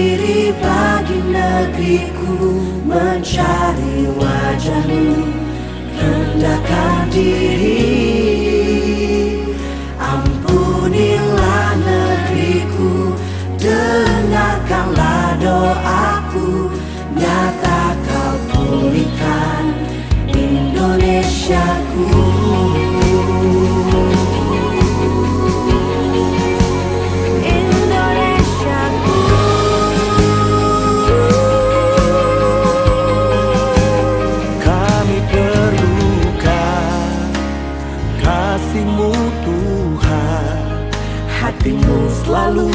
berdiri bagi negeriku, mencari wajah-Mu, rendahkan diri. Ampunilah negeriku, dengarkanlah doaku, nyata Kau pulihkan Indonesiaku. Kami perlukan kasih-Mu Tuhan, hati-Mu selalu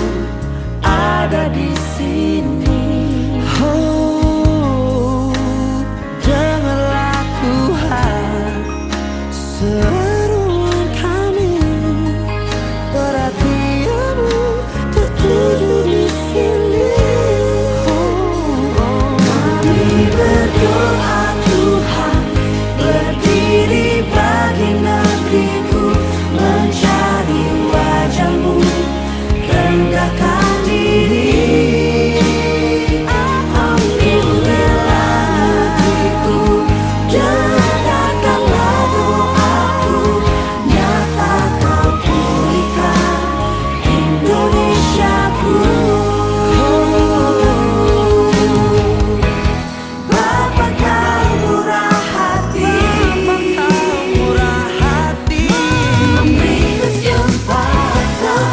ada di sini. Oh, janganlah Tuhan seruan kami, perhatian-Mu tertuju di sini. Kami berdoa Tuhan, berdiri bagi negeriku, mencari wajah-Mu, rendahkan diri. Ampunilah negeriku, dengarkanlah doaku, nyata Kau pulihkan Indonesiaku. Bapa Kau murah hati, memberi kesempatan,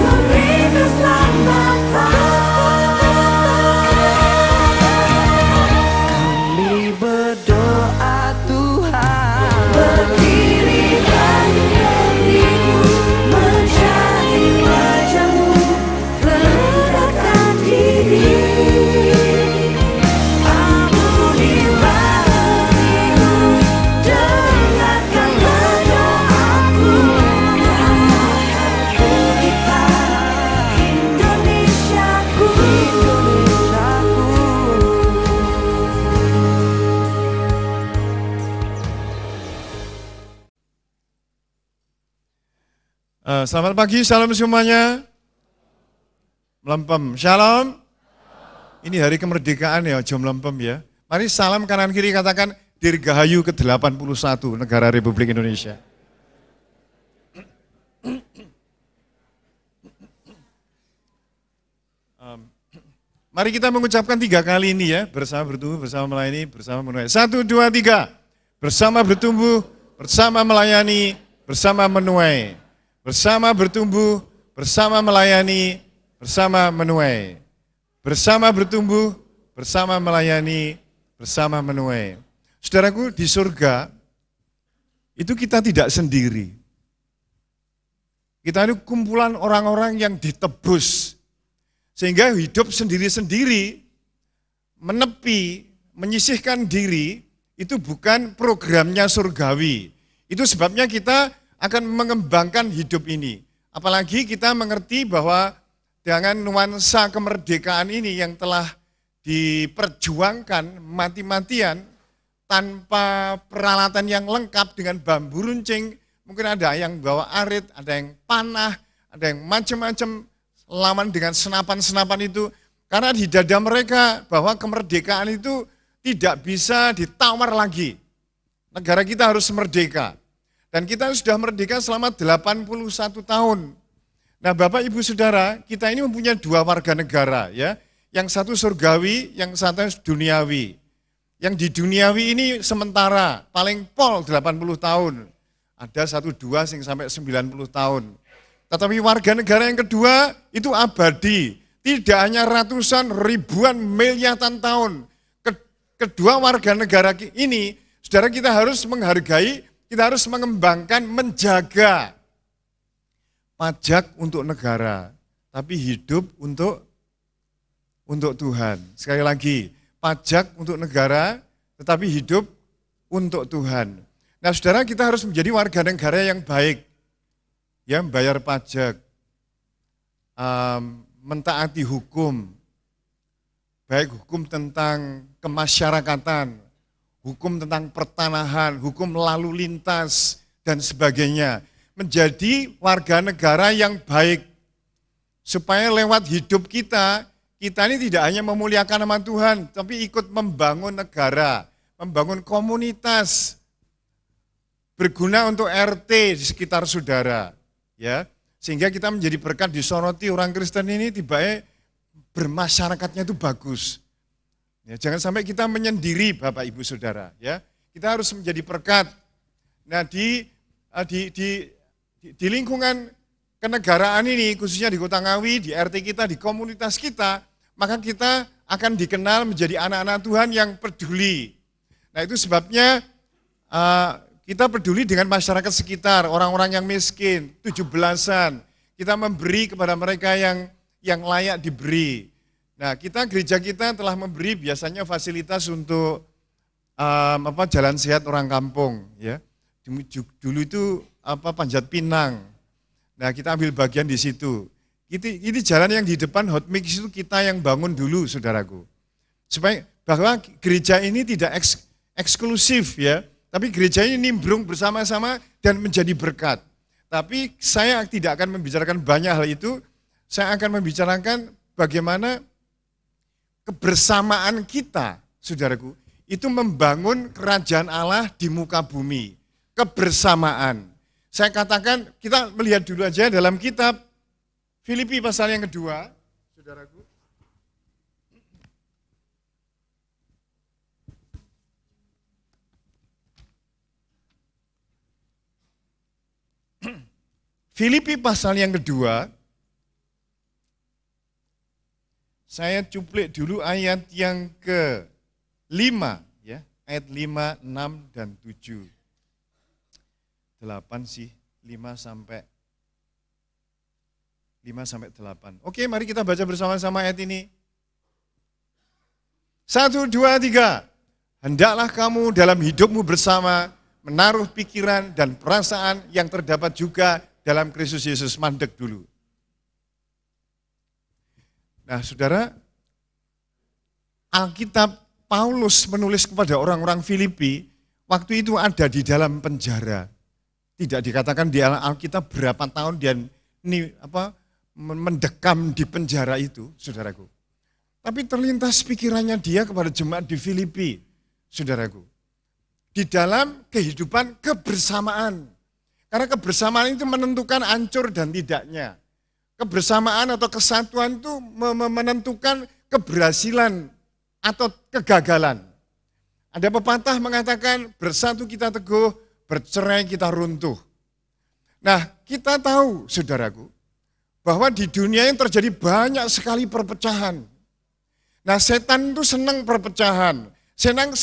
memberi keselamatan. Kami berdoa Tuhan, Berdiri bagi negeriku, mencari wajah-Mu, rendahkan diri. Ampunilah negeriku, dengarkanlah doaku, nyatakan pulihkan Indonesiaku. Selamat pagi, salam semuanya. Melempem, shalom. Ini hari kemerdekaan ya, jom melempem ya. Mari salam kanan kiri katakan Dirgahayu ke-81 Negara Republik Indonesia. Mari kita mengucapkan 3 kali ini ya, bersama bertumbuh, bersama melayani, bersama menuai. 1, 2, 3. Bersama bertumbuh, bersama melayani, bersama menuai. Bersama bertumbuh, bersama melayani, bersama menuai. Bersama bertumbuh, bersama melayani, bersama menuai. Saudaraku, di surga itu kita tidak sendiri. Kita itu kumpulan orang-orang yang ditebus. Sehingga hidup sendiri-sendiri, menepi, menyisihkan diri, itu bukan programnya surgawi. Itu sebabnya kita akan mengembangkan hidup ini. Apalagi kita mengerti bahwa dengan nuansa kemerdekaan ini yang telah diperjuangkan mati-matian, tanpa peralatan yang lengkap dengan bambu runcing, mungkin ada yang bawa arit, ada yang panah, ada yang macam-macam, lawan dengan senapan-senapan itu. Karena di dada mereka bahwa kemerdekaan itu tidak bisa ditawar lagi. Negara kita harus merdeka. Dan kita sudah merdeka selama 81 tahun. Nah Bapak Ibu Saudara, kita ini mempunyai 2 warga negara ya. Yang satu surgawi, yang satu duniawi. Yang di duniawi ini sementara, paling pol 80 tahun. Ada 1-2 yang sampai 90 tahun. Tetapi warga negara yang kedua itu abadi. Tidak hanya ratusan, ribuan, miliaran tahun. Kedua warga negara ini, saudara kita harus menghargai, kita harus mengembangkan, menjaga pajak untuk negara, tapi hidup untuk Tuhan. Sekali lagi, pajak untuk negara, tetapi hidup untuk Tuhan. Nah saudara, kita harus menjadi warga negara yang baik, yang membayar pajak, mentaati hukum, baik hukum tentang kemasyarakatan, hukum tentang pertanahan, hukum lalu lintas, dan sebagainya. Menjadi warga negara yang baik, supaya lewat hidup kita kita ini tidak hanya memuliakan nama Tuhan, tapi ikut membangun negara, membangun komunitas, berguna untuk RT di sekitar saudara, ya, sehingga kita menjadi berkat disoroti orang Kristen ini tiba-tiba bermasyarakatnya itu bagus. Ya, jangan sampai kita menyendiri Bapak Ibu Saudara, ya. Kita harus menjadi berkat. Nah, di lingkungan kenegaraan ini, khususnya di Kota Ngawi, di RT kita, di komunitas kita, maka kita akan dikenal menjadi anak-anak Tuhan yang peduli. Nah, itu sebabnya kita peduli dengan masyarakat sekitar, orang-orang yang miskin, 17-an. Kita memberi kepada mereka yang layak diberi. Nah, gereja kita telah memberi biasanya fasilitas untuk jalan sehat orang kampung, ya. Dulu itu panjat pinang. Nah, kita ambil bagian di situ. Ini jalan yang di depan hot mix itu kita yang bangun dulu, saudaraku. Supaya bahwa gereja ini tidak eksklusif, ya. Tapi gereja ini nimbrung bersama-sama dan menjadi berkat. Tapi saya tidak akan membicarakan banyak hal itu, saya akan membicarakan bagaimana kebersamaan kita, saudaraku, itu membangun kerajaan Allah di muka bumi. Kebersamaan. Saya katakan, kita melihat dulu aja dalam kitab Filipi pasal yang kedua, saudaraku. Filipi pasal yang kedua, saya cuplik dulu ayat yang ke-5, ya, ayat 5, 6, dan 7. 8 sih, 5 sampai 8. Oke, mari kita baca bersama-sama ayat ini. 1, 2, 3. Hendaklah kamu dalam hidupmu bersama menaruh pikiran dan perasaan yang terdapat juga dalam Kristus Yesus. Mandek dulu. Nah, saudara, Alkitab Paulus menulis kepada orang-orang Filipi, waktu itu ada di dalam penjara. Tidak dikatakan di Alkitab berapa tahun dia mendekam di penjara itu, saudaraku. Tapi terlintas pikirannya dia kepada jemaat di Filipi, saudaraku. Di dalam kehidupan kebersamaan. Karena kebersamaan itu menentukan hancur dan tidaknya. Kebersamaan atau kesatuan itu menentukan keberhasilan atau kegagalan. Ada pepatah mengatakan bersatu kita teguh, bercerai kita runtuh. Nah, kita tahu, saudaraku, bahwa di dunia yang terjadi banyak sekali perpecahan. Nah, setan itu senang perpecahan, senang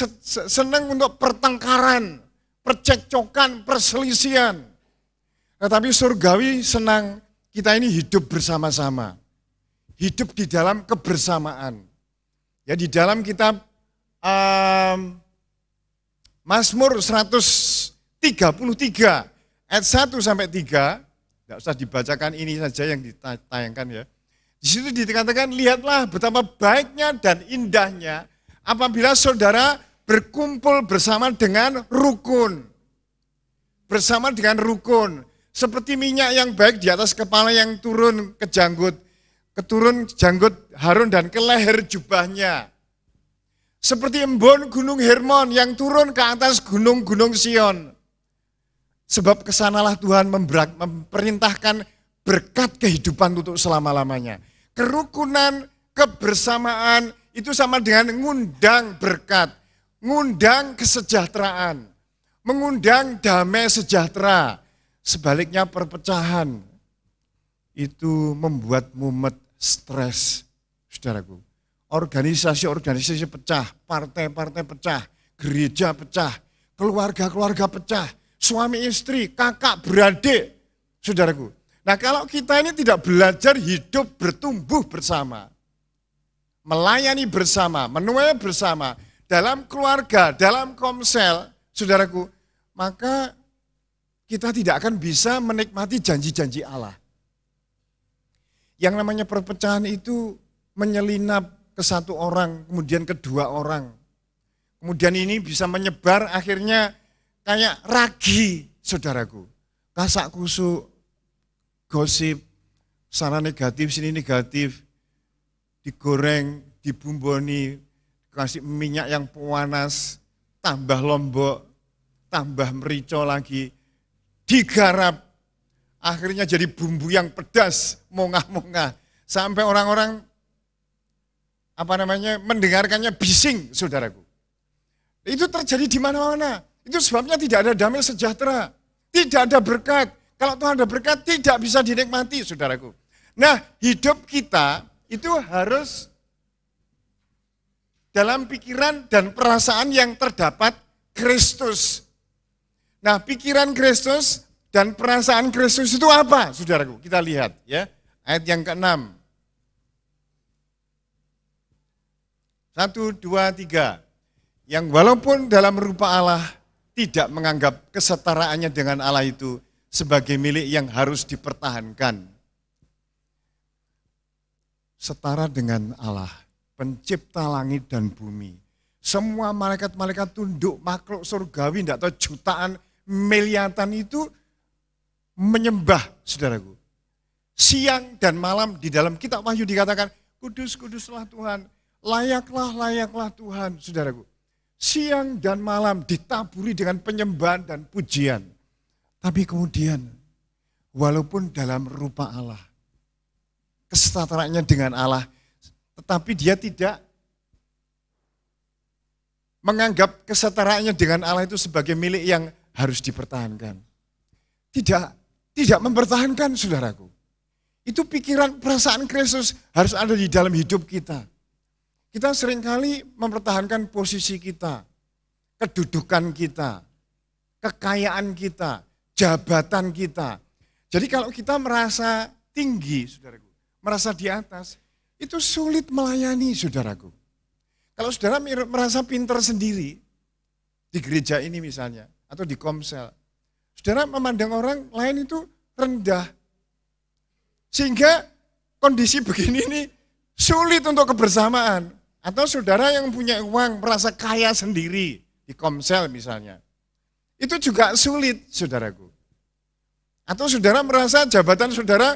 untuk pertengkaran, percekcokan, perselisihan. Tetapi surgawi senang kita ini hidup bersama-sama. Hidup di dalam kebersamaan. Ya, di dalam kitab Mazmur 133 ayat 1 sampai 3, tidak usah dibacakan, ini saja yang ditayangkan, ya. Di situ dikatakan, lihatlah betapa baiknya dan indahnya apabila saudara berkumpul bersama dengan rukun. Bersama dengan rukun. Seperti minyak yang baik di atas kepala yang turun ke janggut, keturun janggut Harun dan ke leher jubahnya. Seperti embun gunung Hermon yang turun ke atas gunung-gunung Sion. Sebab kesanalah Tuhan memerintahkan berkat kehidupan untuk selama-lamanya. Kerukunan, kebersamaan itu sama dengan ngundang berkat, ngundang kesejahteraan, mengundang damai sejahtera. Sebaliknya perpecahan itu membuat mumet, stres, saudaraku. Organisasi-organisasi pecah, partai-partai pecah, gereja pecah, keluarga-keluarga pecah, suami istri, kakak beradik, saudaraku. Nah, kalau kita ini tidak belajar hidup bertumbuh bersama, melayani bersama, menuai bersama, dalam keluarga, dalam komsel, saudaraku, maka kita tidak akan bisa menikmati janji-janji Allah. Yang namanya perpecahan itu menyelinap ke satu orang, kemudian ke dua orang. Kemudian ini bisa menyebar akhirnya kayak ragi, saudaraku. Kasak kusuk, gosip, sana negatif, sini negatif. digoreng, dibumboni, kasih minyak yang panas, tambah lombok, tambah merica lagi, digarap, akhirnya jadi bumbu yang pedas, mongah-mongah, sampai orang-orang mendengarkannya bising, saudaraku. Itu terjadi di mana-mana. Itu sebabnya tidak ada damai sejahtera, tidak ada berkat. Kalau Tuhan ada berkat, tidak bisa dinikmati, saudaraku. Nah, hidup kita itu harus dalam pikiran dan perasaan yang terdapat Kristus. Nah, pikiran Kristus dan perasaan Kristus itu apa, saudaraku? Kita lihat ya, ayat yang ke-6. 1, 2, 3. Yang walaupun dalam rupa Allah tidak menganggap kesetaraannya dengan Allah itu sebagai milik yang harus dipertahankan. Setara dengan Allah, pencipta langit dan bumi. Semua malaikat-malaikat tunduk, makhluk surgawi, tidak tahu jutaan, miliatan itu menyembah, saudaraku. Siang dan malam di dalam kitab Wahyu dikatakan, kudus, kuduslah Tuhan, layaklah, layaklah Tuhan, saudaraku. Siang dan malam ditaburi dengan penyembahan dan pujian. Tapi kemudian, walaupun dalam rupa Allah, kesetaraannya dengan Allah, tetapi dia tidak menganggap kesetaraannya dengan Allah itu sebagai milik yang harus dipertahankan. Tidak mempertahankan, saudaraku. Itu pikiran perasaan Kristus harus ada di dalam hidup kita. Kita seringkali mempertahankan posisi kita, kedudukan kita, kekayaan kita, jabatan kita. Jadi kalau kita merasa tinggi, saudaraku, merasa di atas, itu sulit melayani, saudaraku. Kalau saudara merasa pintar sendiri, di gereja ini misalnya, atau di Komsel, saudara memandang orang lain itu rendah. Sehingga kondisi begini ini sulit untuk kebersamaan. Atau saudara yang punya uang merasa kaya sendiri, di Komsel misalnya. Itu juga sulit, saudaraku. Atau saudara merasa jabatan saudara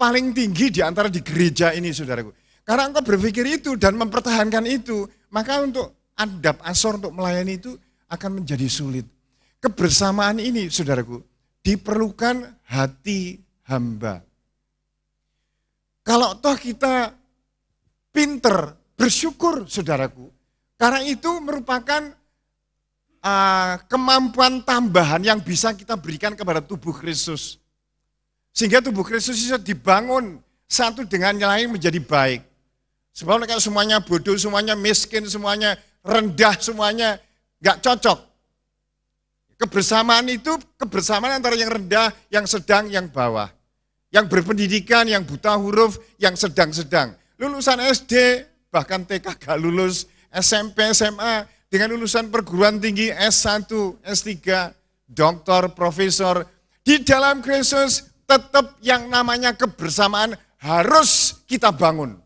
paling tinggi di antara di gereja ini, saudaraku. Karena engkau berpikir itu dan mempertahankan itu, maka untuk adab asor untuk melayani itu akan menjadi sulit. Kebersamaan ini, saudaraku, diperlukan hati hamba. Kalau toh kita pinter, bersyukur, saudaraku, karena itu merupakan kemampuan tambahan yang bisa kita berikan kepada tubuh Kristus. Sehingga tubuh Kristus bisa dibangun satu dengan yang lain menjadi baik. Sebab kalau semuanya bodoh, semuanya miskin, semuanya rendah, semuanya gak cocok. Kebersamaan itu kebersamaan antara yang rendah, yang sedang, yang bawah. Yang berpendidikan, yang buta huruf, yang sedang-sedang. Lulusan SD, bahkan TK gak lulus, SMP, SMA, dengan lulusan perguruan tinggi S1, S3, doktor, profesor. Di dalam Kristus tetap yang namanya kebersamaan harus kita bangun.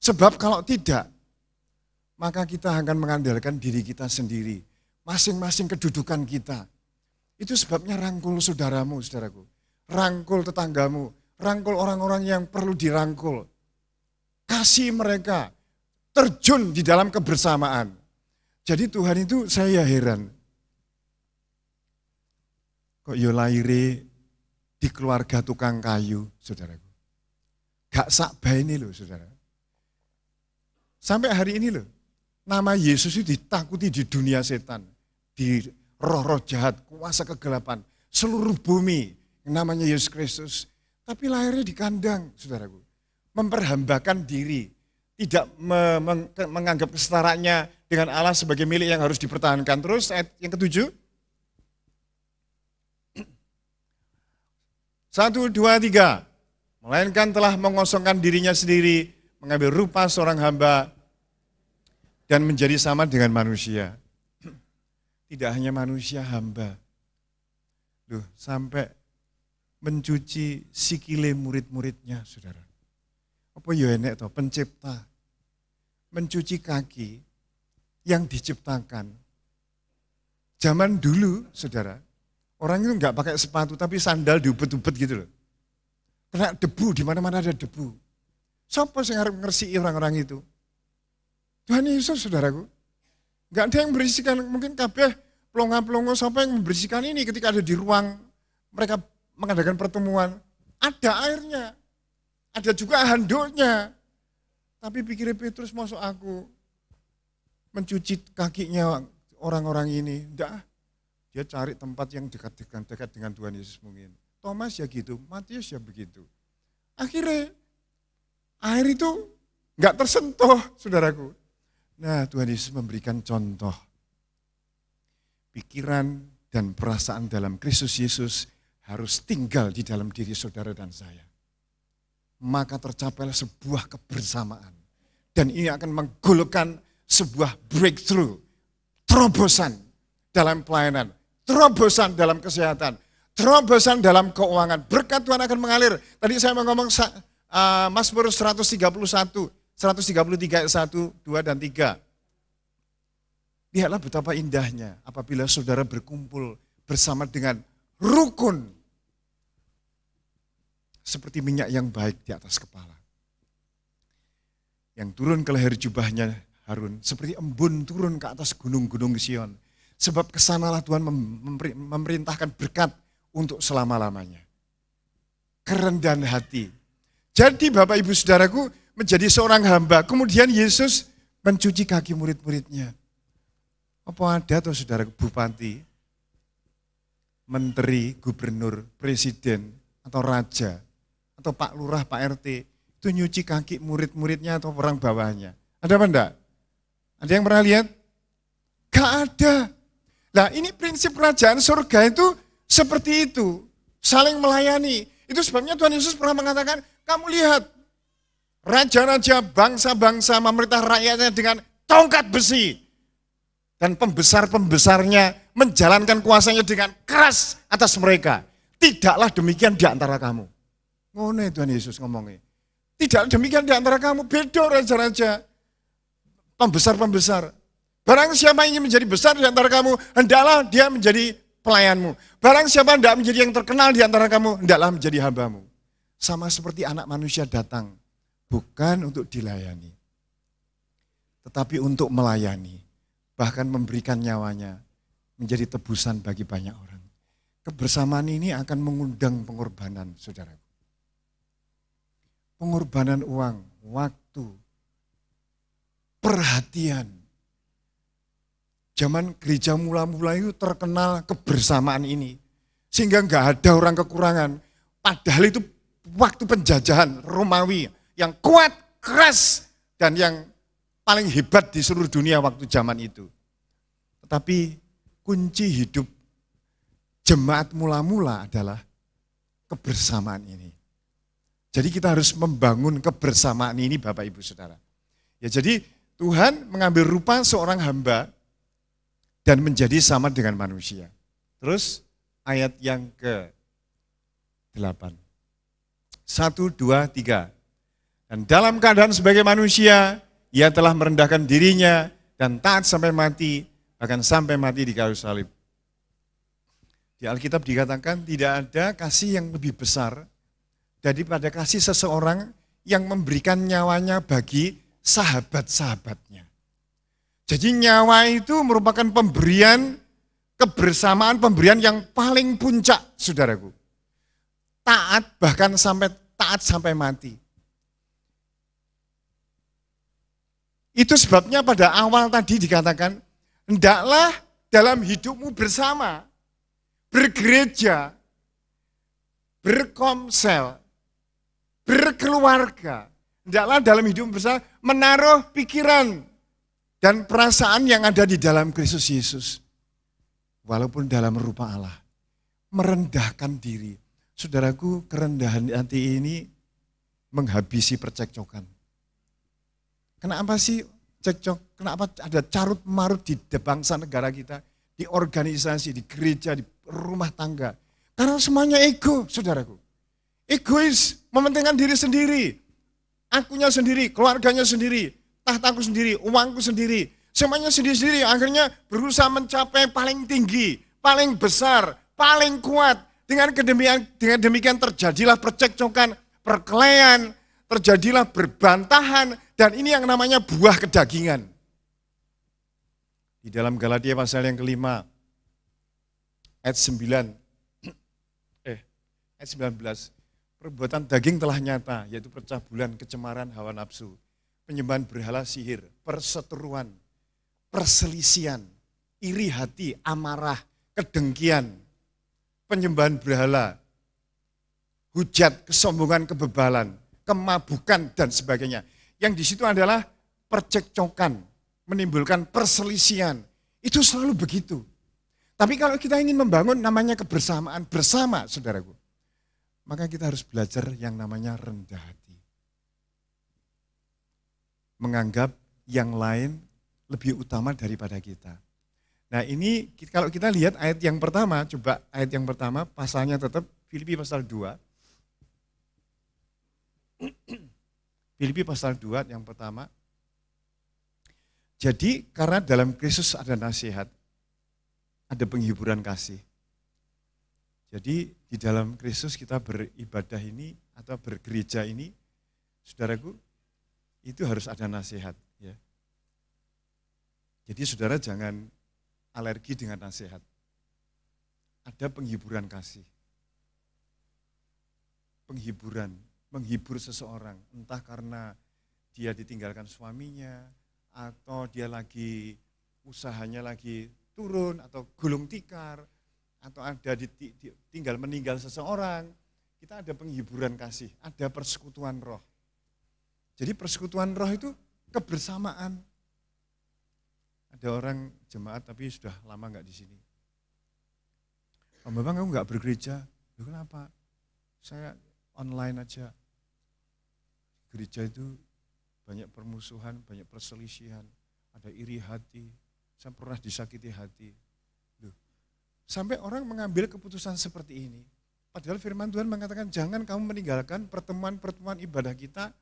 Sebab kalau tidak, maka kita akan mengandalkan diri kita sendiri. Masing-masing kedudukan kita. Itu sebabnya rangkul saudaramu, saudaraku. Rangkul tetanggamu, rangkul orang-orang yang perlu dirangkul. Kasih mereka, terjun di dalam kebersamaan. Jadi Tuhan itu saya heran. Kok yo lahir di keluarga tukang kayu, saudaraku. Gak sakba ini loh, saudara. Sampai hari ini loh, nama Yesus itu ditakuti di dunia setan. Di roh-roh jahat, kuasa kegelapan, seluruh bumi, yang namanya Yesus Kristus. Tapi lahirnya di kandang, saudaraku. Memperhambakan diri, tidak menganggap kesetaraannya dengan Allah sebagai milik yang harus dipertahankan. Terus ayat yang ke-7. 1, 2, 3. Melainkan telah mengosongkan dirinya sendiri, mengambil rupa seorang hamba, dan menjadi sama dengan manusia. Tidak hanya manusia, hamba. Loh, sampai mencuci sikile murid-muridnya, saudara. Apa ya enek toh, pencipta. Mencuci kaki yang diciptakan. Zaman dulu, saudara, orang itu enggak pakai sepatu, tapi sandal diubet-ubet gitu loh. Kena debu, di mana-mana ada debu. Siapa yang harus ngersi orang-orang itu? Tuhan Yesus, saudaraku. Enggak ada yang membersihkan, mungkin kabeh pelongo-pelongo siapa yang membersihkan ini ketika ada di ruang mereka mengadakan pertemuan. Ada airnya, ada juga handuknya. Tapi pikir Petrus, masuk aku mencuci kakinya orang-orang ini. Enggak, dia cari tempat yang dekat dengan Tuhan Yesus mungkin. Thomas ya gitu, Matius ya begitu. Akhirnya air itu enggak tersentuh, saudaraku. Nah, Tuhan Yesus memberikan contoh. Pikiran dan perasaan dalam Kristus Yesus harus tinggal di dalam diri saudara dan saya. Maka tercapailah sebuah kebersamaan. Dan ini akan menggolokkan sebuah breakthrough, terobosan dalam pelayanan, terobosan dalam kesehatan, terobosan dalam keuangan. Berkat Tuhan akan mengalir. Tadi saya mau ngomong Mazmur 133 ayat 1, 2 dan 3. Lihatlah betapa indahnya apabila saudara berkumpul bersama dengan rukun. Seperti minyak yang baik di atas kepala. Yang turun ke leher jubahnya Harun, seperti embun turun ke atas gunung-gunung Sion. Sebab kesanalah Tuhan memerintahkan berkat untuk selama-lamanya. Kerendahan hati. Jadi Bapak Ibu Saudaraku menjadi seorang hamba. Kemudian Yesus mencuci kaki murid-muridnya. Apa ada atau saudara bupati, menteri, gubernur, presiden, atau raja, atau Pak Lurah, Pak RT, itu nyuci kaki murid-muridnya atau orang bawahnya. Ada apa enggak? Ada yang pernah lihat? Gak ada. Nah ini prinsip kerajaan surga itu seperti itu. Saling melayani. Itu sebabnya Tuhan Yesus pernah mengatakan, kamu lihat, raja-raja, bangsa-bangsa memerintah rakyatnya dengan tongkat besi. Dan pembesar-pembesarnya menjalankan kuasanya dengan keras atas mereka. Tidaklah demikian di antara kamu. Ngono Tuhan Yesus ngomongnya. Tidak demikian di antara kamu. Beda raja-raja, pembesar-pembesar. Barang siapa ingin menjadi besar di antara kamu, hendaklah dia menjadi pelayanmu. Barang siapa hendak menjadi yang terkenal di antara kamu, hendaklah menjadi hambamu. Sama seperti anak manusia datang, bukan untuk dilayani, tetapi untuk melayani. Bahkan memberikan nyawanya menjadi tebusan bagi banyak orang. Kebersamaan ini akan mengundang pengorbanan, saudara. Pengorbanan uang, waktu, perhatian. Zaman gereja mula-mula itu terkenal kebersamaan ini. Sehingga enggak ada orang kekurangan. Padahal itu waktu penjajahan Romawi yang kuat, keras, dan yang paling hebat di seluruh dunia waktu zaman itu. Tetapi kunci hidup jemaat mula-mula adalah kebersamaan ini. Jadi kita harus membangun kebersamaan ini Bapak Ibu Saudara. Ya jadi Tuhan mengambil rupa seorang hamba dan menjadi sama dengan manusia. Terus ayat yang ke-8. 1, 2, 3. Dan dalam keadaan sebagai manusia, ia telah merendahkan dirinya dan taat sampai mati, bahkan sampai mati di kayu salib. Di Alkitab dikatakan tidak ada kasih yang lebih besar daripada kasih seseorang yang memberikan nyawanya bagi sahabat-sahabatnya. Jadi nyawa itu merupakan pemberian kebersamaan, pemberian yang paling puncak, saudaraku. Taat bahkan sampai mati. Itu sebabnya pada awal tadi dikatakan, hendaklah dalam hidupmu bersama, bergereja, berkomsel, berkeluarga. Hendaklah dalam hidupmu bersama menaruh pikiran dan perasaan yang ada di dalam Kristus Yesus. Walaupun dalam rupa Allah. Merendahkan diri. Saudaraku, kerendahan hati ini menghabisi percekcokan. Kenapa sih cekcok? Kenapa ada carut marut di bangsa negara kita, di organisasi, di gereja, di rumah tangga? Karena semuanya ego, saudaraku. Egois, mementingkan diri sendiri. Akunya sendiri, keluarganya sendiri, tahtaku sendiri, uangku sendiri. Semuanya sendiri-sendiri, akhirnya berusaha mencapai paling tinggi, paling besar, paling kuat. Dengan demikian terjadilah percekcokan, perkelahian, terjadilah berbantahan, dan ini yang namanya buah kedagingan. Di dalam Galatia pasal yang kelima, ayat 19, perbuatan daging telah nyata, yaitu percabulan, kecemaran, hawa nafsu, penyembahan berhala, sihir, perseteruan, perselisihan, iri hati, amarah, kedengkian, penyembahan berhala, hujat, kesombongan, kebebalan, kemabukan, dan sebagainya. Yang di situ adalah percekcokan, menimbulkan perselisihan. Itu selalu begitu. Tapi kalau kita ingin membangun namanya kebersamaan bersama, saudaraku, maka kita harus belajar yang namanya rendah hati. Menganggap yang lain lebih utama daripada kita. Nah ini kalau kita lihat ayat yang pertama, coba ayat yang pertama, pasalnya tetap Filipi pasal 2. Filipi pasal 2 yang pertama. Jadi karena dalam Kristus ada nasihat, ada penghiburan kasih. Jadi di dalam Kristus kita beribadah ini atau bergereja ini, saudaraku, itu harus ada nasihat. Ya. Jadi saudara jangan alergi dengan nasihat. Ada penghiburan kasih. Penghiburan. Menghibur seseorang, entah karena dia ditinggalkan suaminya, atau dia lagi usahanya lagi turun, atau gulung tikar, atau ada tinggal meninggal seseorang, kita ada penghiburan kasih, ada persekutuan roh. Jadi persekutuan roh itu kebersamaan. Ada orang jemaat tapi sudah lama enggak di sini. Om Bambang, kamu enggak bergereja? Loh, kenapa? Saya online aja. Gereja itu banyak permusuhan, banyak perselisihan, ada iri hati, saya pernah disakiti hati. Loh, sampai orang mengambil keputusan seperti ini. Padahal firman Tuhan mengatakan jangan kamu meninggalkan pertemuan-pertemuan ibadah kita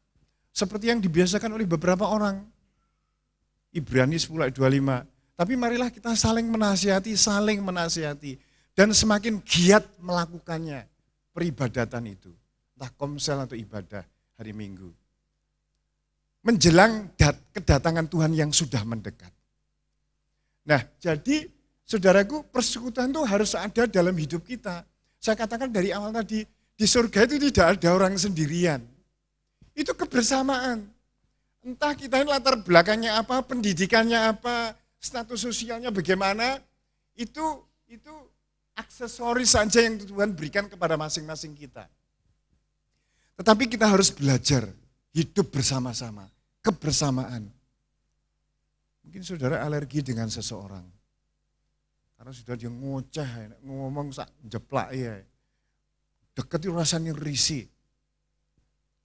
seperti yang dibiasakan oleh beberapa orang. Ibrani 10 ayat 25. Tapi marilah kita saling menasihati. Dan semakin giat melakukannya, peribadatan itu. Entah komsel atau ibadah hari Minggu. Menjelang kedatangan Tuhan yang sudah mendekat. Nah, jadi saudaraku, persekutuan itu harus ada dalam hidup kita. Saya katakan dari awal tadi, di surga itu tidak ada orang sendirian. Itu kebersamaan. Entah kita ini latar belakangnya apa, pendidikannya apa, status sosialnya bagaimana, itu aksesoris saja yang Tuhan berikan kepada masing-masing kita. Tetapi kita harus belajar hidup bersama-sama, kebersamaan. Mungkin saudara alergi dengan seseorang. Karena sudah dia ngoceh, ngomong sak jeplak ya. Deket itu rasanya risih.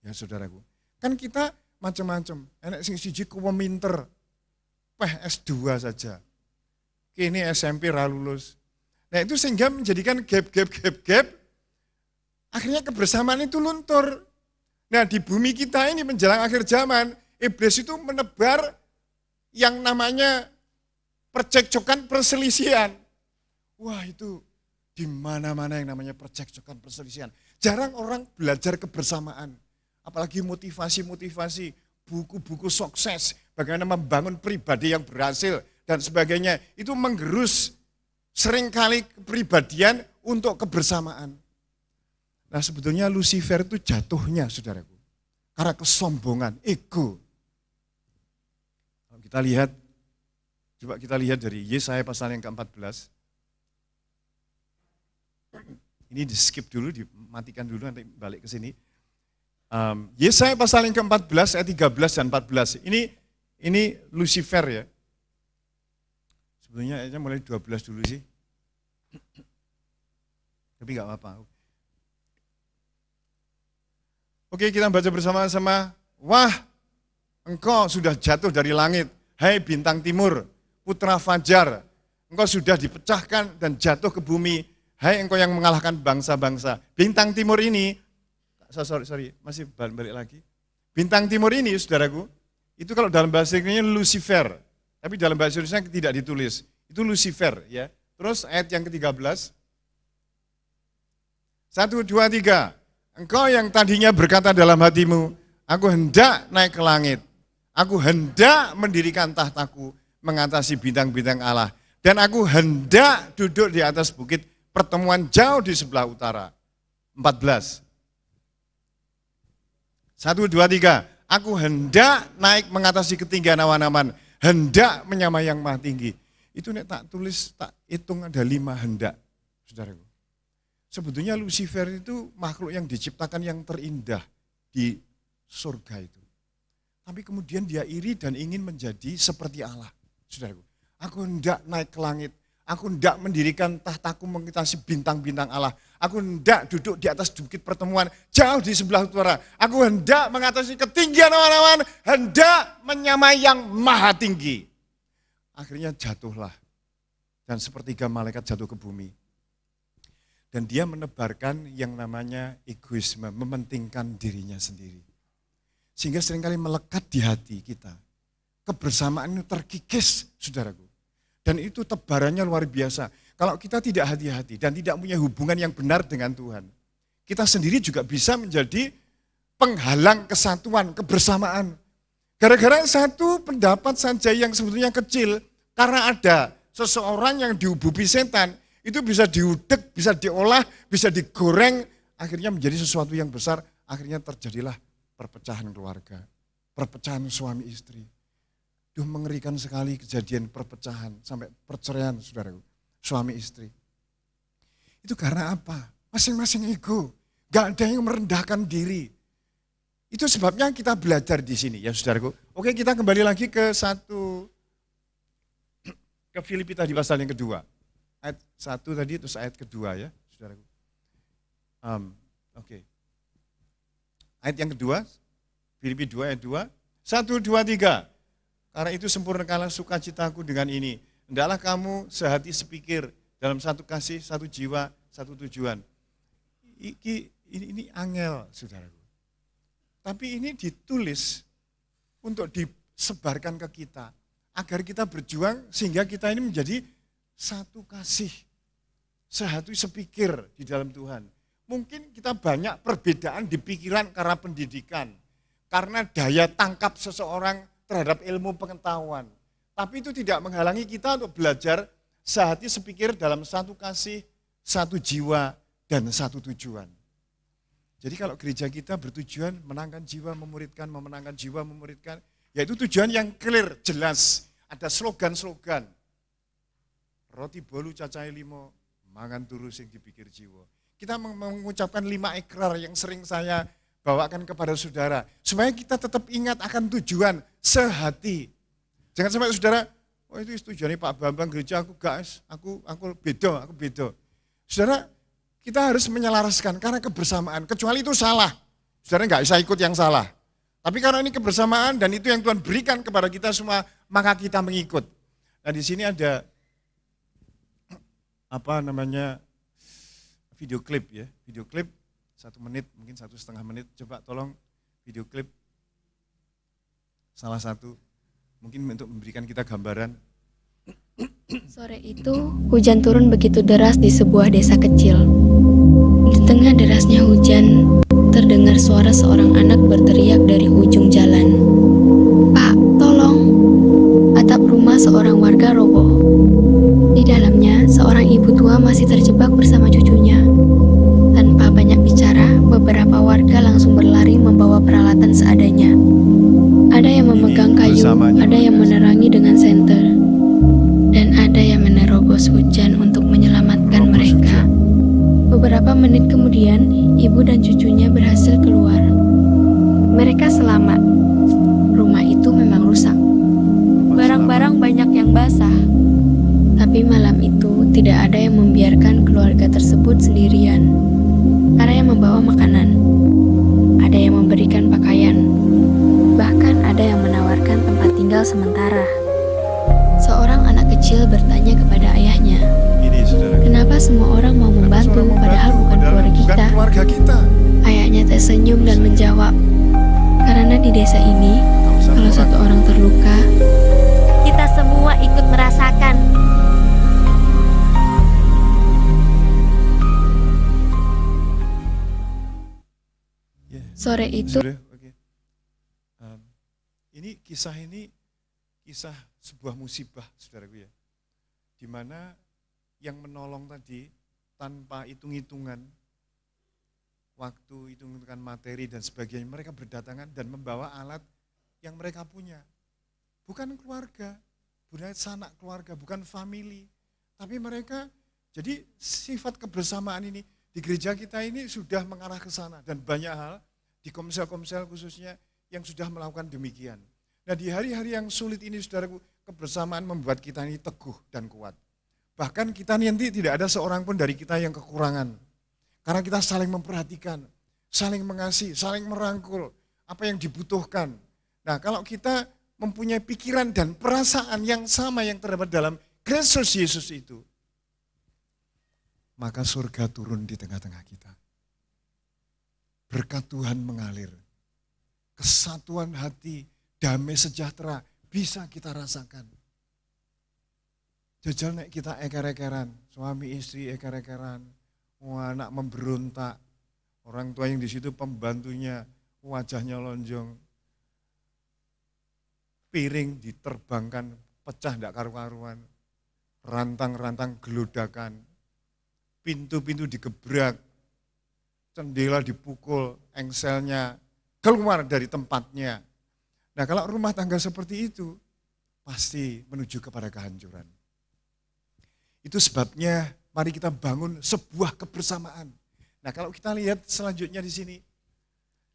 Ya saudaraku. Kan kita macam-macam. Enak sing siji kuweminter. S2 saja. Kini SMP ra lulus. Nah itu sehingga menjadikan gap. Akhirnya kebersamaan itu luntur. Nah di bumi kita ini menjelang akhir zaman, iblis itu menebar yang namanya percekcokan perselisihan. Wah itu di mana-mana yang namanya percekcokan perselisihan. Jarang orang belajar kebersamaan. Apalagi motivasi-motivasi, buku-buku sukses, bagaimana membangun pribadi yang berhasil dan sebagainya. Itu menggerus seringkali kepribadian untuk kebersamaan. Nah sebetulnya Lucifer itu jatuhnya saudaraku. Karena kesombongan, ego. Kalau kita lihat, coba kita lihat dari Yesaya pasal yang ke-14. Ini di skip dulu, dimatikan dulu, nanti balik ke sini. Yesaya pasal yang ke-14 ayat 13 dan 14. Ini Lucifer ya. Sebetulnya ayatnya mulai 12 dulu sih. Tapi enggak apa-apa. Oke, kita baca bersama-sama. Wah, engkau sudah jatuh dari langit, hai bintang timur, putra fajar. Engkau sudah dipecahkan dan jatuh ke bumi, hai engkau yang mengalahkan bangsa-bangsa. Bintang timur ini, masih balik lagi. Bintang timur ini, saudaraku, itu kalau dalam bahasa Inggrisnya Lucifer, tapi dalam bahasa Indonesia tidak ditulis. Itu Lucifer, ya. Terus ayat yang ke-13. 1, 2, 3. Engkau yang tadinya berkata dalam hatimu, Aku hendak naik ke langit. Aku hendak mendirikan tahtaku mengatasi bintang-bintang Allah. Dan aku hendak duduk di atas bukit pertemuan jauh di sebelah utara. 14. 1, 2, 3. Aku hendak naik mengatasi ketinggian awan-awan. Hendak menyamai yang maha tinggi. Itu nek tak tulis, tak hitung ada 5 hendak. Saudaraku. Sebetulnya Lucifer itu makhluk yang diciptakan yang terindah di surga itu. Tapi kemudian dia iri dan ingin menjadi seperti Allah. Saudaraku. Aku hendak naik ke langit. Aku hendak mendirikan tahtaku mengatasi bintang-bintang Allah. Aku hendak duduk di atas bukit pertemuan jauh di sebelah utara. Aku hendak mengatasi ketinggian awan-awan. Hendak menyamai yang maha tinggi. Akhirnya jatuhlah. Dan sepertiga malaikat jatuh ke bumi. Dan dia menebarkan yang namanya egoisme. Mementingkan dirinya sendiri. Sehingga seringkali melekat di hati kita. Kebersamaan itu terkikis, saudaraku. Dan itu tebarannya luar biasa. Kalau kita tidak hati-hati dan tidak punya hubungan yang benar dengan Tuhan, kita sendiri juga bisa menjadi penghalang kesatuan, kebersamaan. Gara-gara satu pendapat saja yang sebetulnya kecil, karena ada seseorang yang dihububi setan, itu bisa diudek, bisa diolah, bisa digoreng, akhirnya menjadi sesuatu yang besar, akhirnya terjadilah perpecahan keluarga, perpecahan suami istri. Duh, mengerikan sekali kejadian perpecahan sampai perceraian, saudaraku, suami istri. Itu karena apa? Masing-masing ego, gak ada yang merendahkan diri. Itu sebabnya kita belajar di sini, ya saudaraku. Oke, kita kembali lagi ke Filipi tadi pasal yang kedua. Ayat 1 tadi, terus ayat kedua ya, saudaraku. Oke. Ayat yang kedua, Filipi 2 ayat 2. 1, 2, 3. Karena itu sempurnakanlah sukacitaku dengan ini. Hendaklah kamu sehati sepikir dalam satu kasih, satu jiwa, satu tujuan. Ini angel, saudaraku. Tapi ini ditulis untuk disebarkan ke kita. Agar kita berjuang sehingga kita ini menjadi satu kasih. Sehati sepikir di dalam Tuhan. Mungkin kita banyak perbedaan di pikiran karena pendidikan. Karena daya tangkap seseorang terhadap ilmu pengetahuan. Tapi itu tidak menghalangi kita untuk belajar sehati sepikir dalam satu kasih, satu jiwa, dan satu tujuan. Jadi kalau gereja kita bertujuan menangkan jiwa, memuridkan, memenangkan jiwa, memuridkan, yaitu tujuan yang clear, jelas. Ada slogan-slogan. Roti bolu cacai limo, mangan turu sing dipikir jiwa. Kita mengucapkan 5 ikrar yang sering saya bawakan kepada saudara, supaya kita tetap ingat akan tujuan sehati. Jangan sampai saudara, oh itu tujuannya Pak Bambang gereja aku guys, aku beda. Saudara, kita harus menyelaraskan karena kebersamaan, kecuali itu salah. Saudara nggak bisa ikut yang salah. Tapi karena ini kebersamaan dan itu yang Tuhan berikan kepada kita semua, maka kita mengikut. Nah di sini ada video klip ya, video klip 1 menit, mungkin 1,5 menit, coba tolong video klip salah satu, mungkin untuk memberikan kita gambaran. Sore itu, hujan turun begitu deras di sebuah desa kecil. Di tengah derasnya hujan, terdengar suara seorang anak berteriak dari ujung jalan. "Pak, tolong!" Atap rumah seorang warga roboh. Di dalamnya, seorang ibu tua masih terjebak bersama cucunya. Tanpa banyak bicara, beberapa warga langsung berlari membawa peralatan seadanya. Ada yang memegang kayu, ada yang menerangi dengan senter, dan ada yang menerobos hujan untuk menyelamatkan mereka. Beberapa menit kemudian, ibu dan cucunya berhasil keluar. Mereka selamat. Rumah itu memang rusak. Barang-barang banyak yang basah. Tapi malam itu tidak ada yang membiarkan keluarga tersebut sendirian. Ada yang membawa makanan, ada yang memberikan pakaian, bahkan ada yang menawarkan tempat tinggal sementara. Seorang anak kecil bertanya kepada ayahnya, Ini saudara, "Kenapa semua orang mau membantu padahal bukan keluarga kita?" Ayahnya tersenyum dan menjawab, "Karena di desa ini, kalau satu orang terluka, Kita semua ikut merasakan. sore itu..." Sudah, oke. ini kisah sebuah musibah, saudaraku ya. Di mana yang menolong tadi tanpa hitung-hitungan, waktu, hitung-hitungan materi dan sebagainya, mereka berdatangan dan membawa alat yang mereka punya. Bukan keluarga, bukan sanak keluarga, bukan family, tapi mereka, jadi sifat kebersamaan ini di gereja kita ini sudah mengarah ke sana dan banyak hal di komsel-komsel khususnya yang sudah melakukan demikian. Nah di hari-hari yang sulit ini saudaraku, kebersamaan membuat kita ini teguh dan kuat. Bahkan kita nanti tidak ada seorang pun dari kita yang kekurangan. Karena kita saling memperhatikan, saling mengasihi, saling merangkul apa yang dibutuhkan. Nah kalau kita mempunyai pikiran dan perasaan yang sama yang terdapat dalam Kristus Yesus itu, maka surga turun di tengah-tengah kita. Berkat Tuhan mengalir. Kesatuan hati, damai sejahtera bisa kita rasakan. Jajal nek kita eker-ekeran, suami istri eker-ekeran, anak memberontak, orang tua yang di situ pembantunya wajahnya lonjong, piring diterbangkan, pecah ndak karu-karuan, rantang-rantang gelodakan, pintu-pintu digebrak, jendela dipukul, engselnya keluar dari tempatnya. Nah kalau rumah tangga seperti itu, pasti menuju kepada kehancuran. Itu sebabnya mari kita bangun sebuah kebersamaan. Nah kalau kita lihat selanjutnya di sini,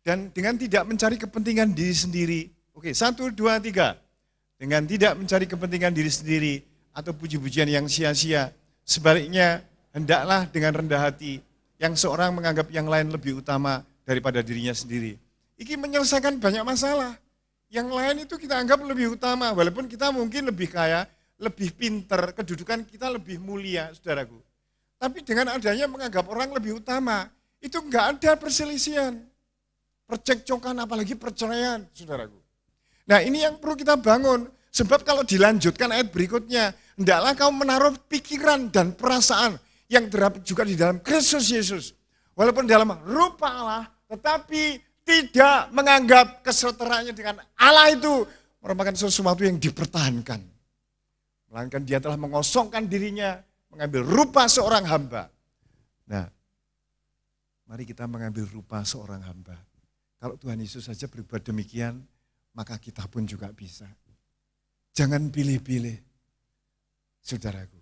dan dengan tidak mencari kepentingan diri sendiri, oke 1, 2, 3, dengan tidak mencari kepentingan diri sendiri atau puji-pujian yang sia-sia, sebaliknya hendaklah dengan rendah hati, yang seorang menganggap yang lain lebih utama daripada dirinya sendiri. Ini menyelesaikan banyak masalah. Yang lain itu kita anggap lebih utama, walaupun kita mungkin lebih kaya, lebih pinter, kedudukan kita lebih mulia, saudaraku. Tapi dengan adanya menganggap orang lebih utama, itu enggak ada perselisihan, percekcokan, apalagi perceraian, saudaraku. Nah ini yang perlu kita bangun, sebab kalau dilanjutkan ayat berikutnya, hendaklah kau menaruh pikiran dan perasaan yang terdapat juga di dalam Kristus Yesus. Walaupun dalam rupa Allah, tetapi tidak menganggap kesetaraannya dengan Allah itu merupakan sesuatu yang dipertahankan. Melainkan dia telah mengosongkan dirinya, mengambil rupa seorang hamba. Nah, mari kita mengambil rupa seorang hamba. Kalau Tuhan Yesus saja berbuat demikian, maka kita pun juga bisa. Jangan pilih-pilih, saudaraku.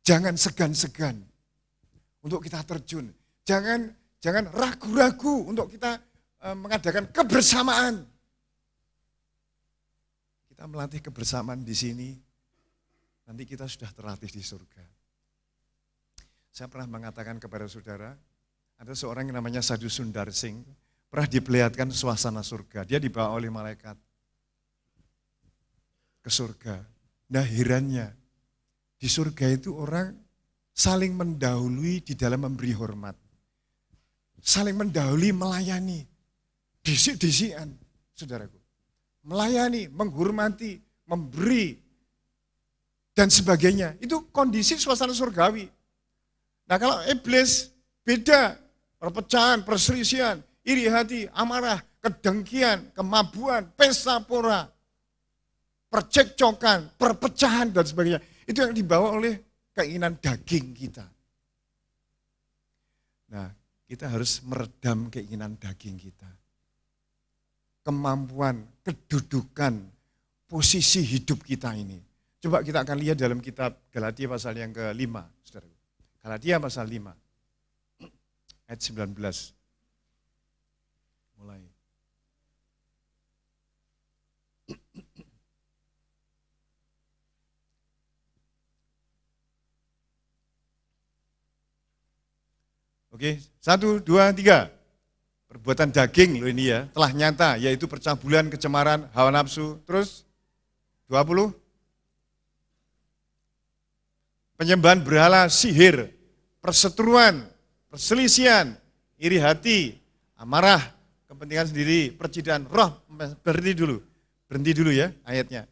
Jangan segan-segan untuk kita terjun. Jangan ragu-ragu untuk kita mengadakan kebersamaan. Kita melatih kebersamaan di sini, nanti kita sudah terlatih di surga. Saya pernah mengatakan kepada saudara, ada seorang yang namanya Sadhu Sundar Singh, pernah diperlihatkan suasana surga. Dia dibawa oleh malaikat ke surga. Nah herannya, di surga itu orang saling mendahului di dalam memberi hormat. Saling mendahului melayani. Disik-disikan, saudaraku. Melayani, menghormati, memberi, dan sebagainya. Itu kondisi suasana surgawi. Nah kalau iblis beda, perpecahan, perselisihan, iri hati, amarah, kedengkian, kemabuan, pesta pora, percekcokan, perpecahan, dan sebagainya. Itu yang dibawa oleh keinginan daging kita. Nah kita harus meredam keinginan daging kita. Kemampuan, kedudukan, posisi hidup kita ini. Coba kita akan lihat dalam kitab Galatia pasal yang ke-5. Saudara. Galatia pasal 5, ayat 19. Mulai. Oke, 1, 2, 3. Perbuatan daging loh ini ya, telah nyata, yaitu percabulan, kecemaran, hawa nafsu, terus 20. Penyembahan berhala, sihir, perseteruan, perselisihan, iri hati, amarah, kepentingan sendiri, percidaan, roh. Berhenti dulu ya ayatnya.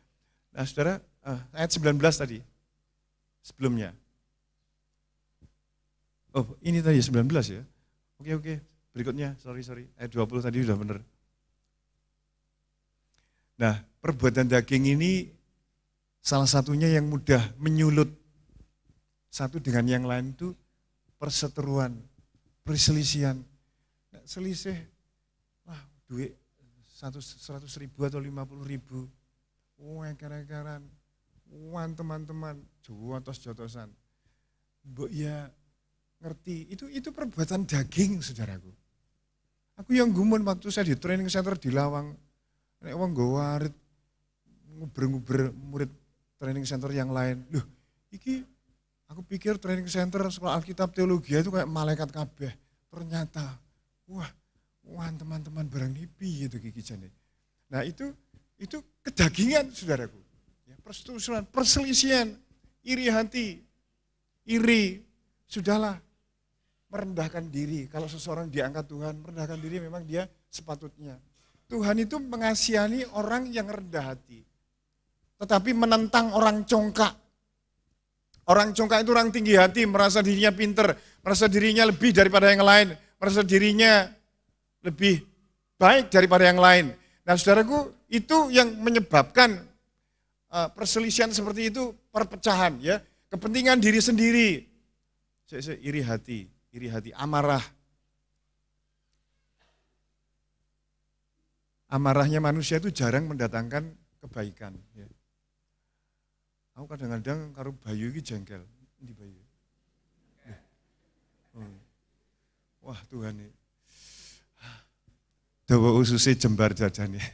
Nah saudara, ayat 19 tadi, sebelumnya. Oh ini tadi 19 ya, oke. Berikutnya, sorry, ayat 20 tadi sudah benar. Nah, perbuatan daging ini salah satunya yang mudah menyulut satu dengan yang lain itu perseteruan, perselisihan. Nah, selisih, wah duit 100 ribu atau 50 ribu, wah ekar-ekaran, wah teman-teman, jotos-jotosan. Mbok ya ngerti, itu perbuatan daging saudaraku. Aku yang gumun waktu saya di training center di Lawang, nek wong nggo warit nguber-nguber murid training center yang lain. Loh, iki aku pikir training center sekolah Alkitab teologi itu kayak malaikat kabeh. Ternyata, wah teman-teman barang nipi gitu kiki jane. Nah itu kedagingan saudaraku. Ya, persetujuan, perselisihan, iri hati, iri, sudahlah. Merendahkan diri, kalau seseorang diangkat Tuhan, merendahkan diri memang dia sepatutnya. Tuhan itu mengasihani orang yang rendah hati, tetapi menentang orang congkak. Orang congkak itu orang tinggi hati, merasa dirinya pinter, merasa dirinya lebih daripada yang lain, merasa dirinya lebih baik daripada yang lain. Nah saudaraku, itu yang menyebabkan perselisihan seperti itu, perpecahan, ya, kepentingan diri sendiri. Saya iri hati, amarah. Amarahnya manusia itu jarang mendatangkan kebaikan. Ya. Aku kadang-kadang karo Bayu ini jengkel. Ini Bayu. Wah Tuhan ini. Dawa ususnya jembar jajane.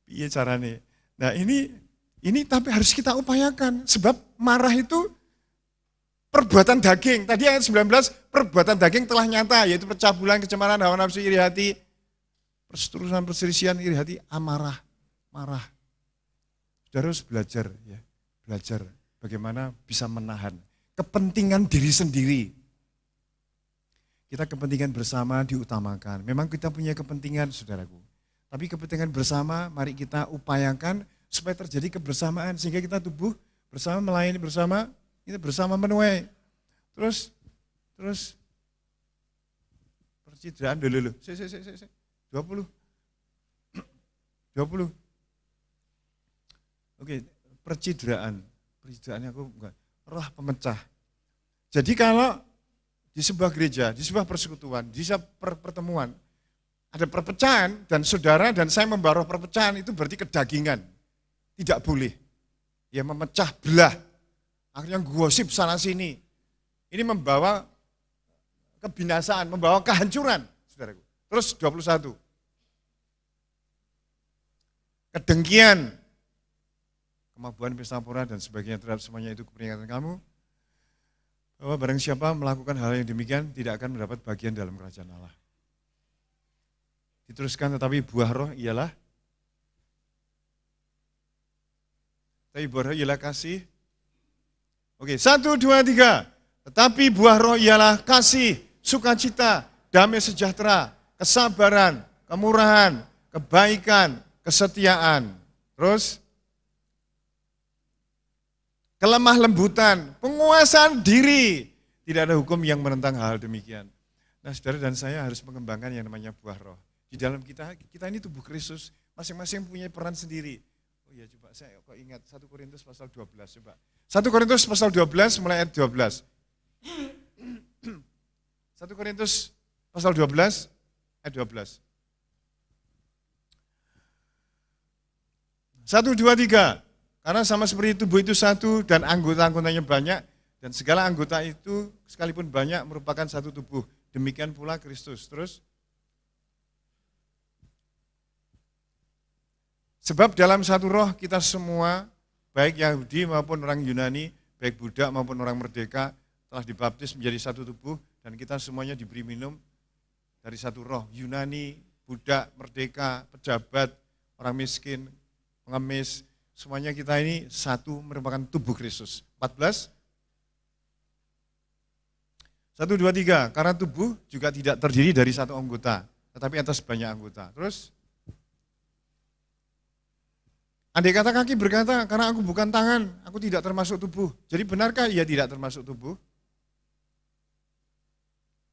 Piye carane? Nah ini tapi harus kita upayakan. Sebab marah itu perbuatan daging. Tadi ayat 19, perbuatan daging telah nyata, yaitu pecah bulan, kecemaran, hawa nafsu, iri hati, perseteruan, perselisihan, iri hati, amarah, marah. Saudara harus belajar, ya, belajar bagaimana bisa menahan kepentingan diri sendiri. Kita kepentingan bersama diutamakan. Memang kita punya kepentingan, saudaraku. Tapi kepentingan bersama, mari kita upayakan supaya terjadi kebersamaan, sehingga kita tubuh bersama, melayani bersama, kita bersama menuai. Terus percidraan dulu. 20. Oke, percidraannya aku enggak. Roh pemecah. Jadi kalau di sebuah gereja, di sebuah persekutuan, di sebuah pertemuan, ada perpecahan dan saudara dan saya membawa roh perpecahan, itu berarti kedagingan. Tidak boleh. Ya memecah belah. Akhirnya gosip sana sini. Ini membawa kebinasaan, membawa kehancuran, saudaraku. Terus 21. Kedengkian, kemabukkan, pesta pora dan sebagainya terhadap semuanya itu keperingatan kamu. Bahwa barang siapa melakukan hal yang demikian tidak akan mendapat bagian dalam kerajaan Allah. Diteruskan, tetapi buah roh ialah kasih. Oke, 1, 2, 3. Tetapi buah roh ialah kasih, sukacita, damai sejahtera, kesabaran, kemurahan, kebaikan, kesetiaan. Terus, kelemah lembutan, penguasaan diri. Tidak ada hukum yang menentang hal demikian. Nah saudara dan saya harus mengembangkan yang namanya buah roh. Di dalam kita ini tubuh Kristus, masing-masing punya peran sendiri. Oh iya coba saya kok ingat 1 Korintus pasal 12 coba. 1 Korintus pasal 12 mulai ayat 12. 1 Korintus pasal 12 ayat 12. 1, 2, 3. Karena sama seperti tubuh itu satu dan anggota-anggotanya banyak dan segala anggota itu sekalipun banyak merupakan satu tubuh. Demikian pula Kristus. Terus sebab dalam satu roh kita semua, baik Yahudi maupun orang Yunani, baik budak maupun orang merdeka, telah dibaptis menjadi satu tubuh dan kita semuanya diberi minum dari satu roh. Yunani, budak, merdeka, pejabat, orang miskin, pengemis, semuanya kita ini satu merupakan tubuh Kristus. 14. 1, 2, 3. Karena tubuh juga tidak terdiri dari satu anggota, tetapi atas banyak anggota. Terus andai kata kaki berkata, karena aku bukan tangan, aku tidak termasuk tubuh. Jadi benarkah ia tidak termasuk tubuh?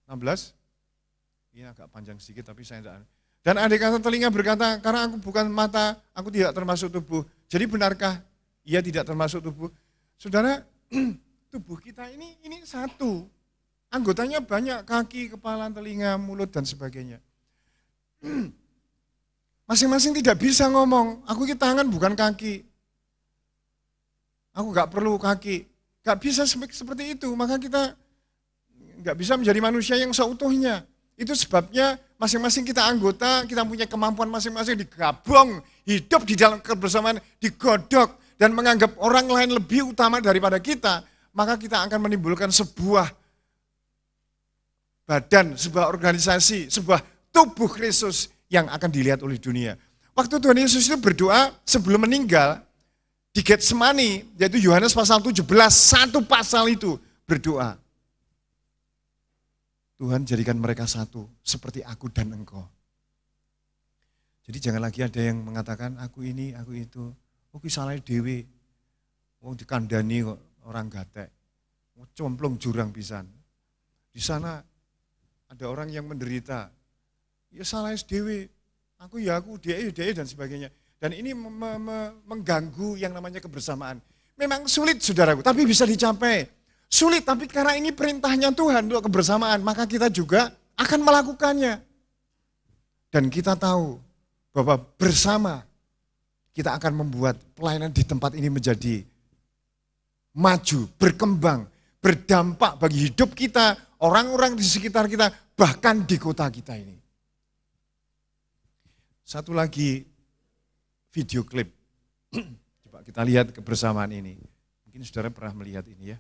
16. Ini agak panjang sedikit tapi saya tidak. Dan andai kata telinga berkata, karena aku bukan mata, aku tidak termasuk tubuh. Jadi benarkah ia tidak termasuk tubuh? Saudara, tubuh kita ini satu. Anggotanya banyak, kaki, kepala, telinga, mulut, dan sebagainya. Masing-masing tidak bisa ngomong, aku ini tangan bukan kaki. Aku gak perlu kaki. Gak bisa seperti itu, maka kita gak bisa menjadi manusia yang seutuhnya. Itu sebabnya masing-masing kita anggota, kita punya kemampuan masing-masing digabung, hidup di dalam kebersamaan, digodok, dan menganggap orang lain lebih utama daripada kita, maka kita akan menimbulkan sebuah badan, sebuah organisasi, sebuah tubuh Kristus yang akan dilihat oleh dunia. Waktu Tuhan Yesus itu berdoa sebelum meninggal, di Getsemani, yaitu Yohanes pasal 17, satu pasal itu berdoa. Tuhan jadikan mereka satu, seperti aku dan engkau. Jadi jangan lagi ada yang mengatakan, aku ini, aku itu. Oh, salahnya dewe. Oh, dikandani kok orang gatek. Oh, complong jurang pisan. Di sana ada orang yang menderita. Ya salahnya dewe. Aku ya aku, dia dan sebagainya. Dan ini mengganggu yang namanya kebersamaan. Memang sulit saudaraku, tapi bisa dicapai. Sulit, tapi karena ini perintahnya Tuhan untuk kebersamaan, maka kita juga akan melakukannya. Dan kita tahu bahwa bersama kita akan membuat pelayanan di tempat ini menjadi maju, berkembang, berdampak bagi hidup kita, orang-orang di sekitar kita, bahkan di kota kita ini. Satu lagi video klip. Coba kita lihat kebersamaan ini. Mungkin saudara pernah melihat ini ya.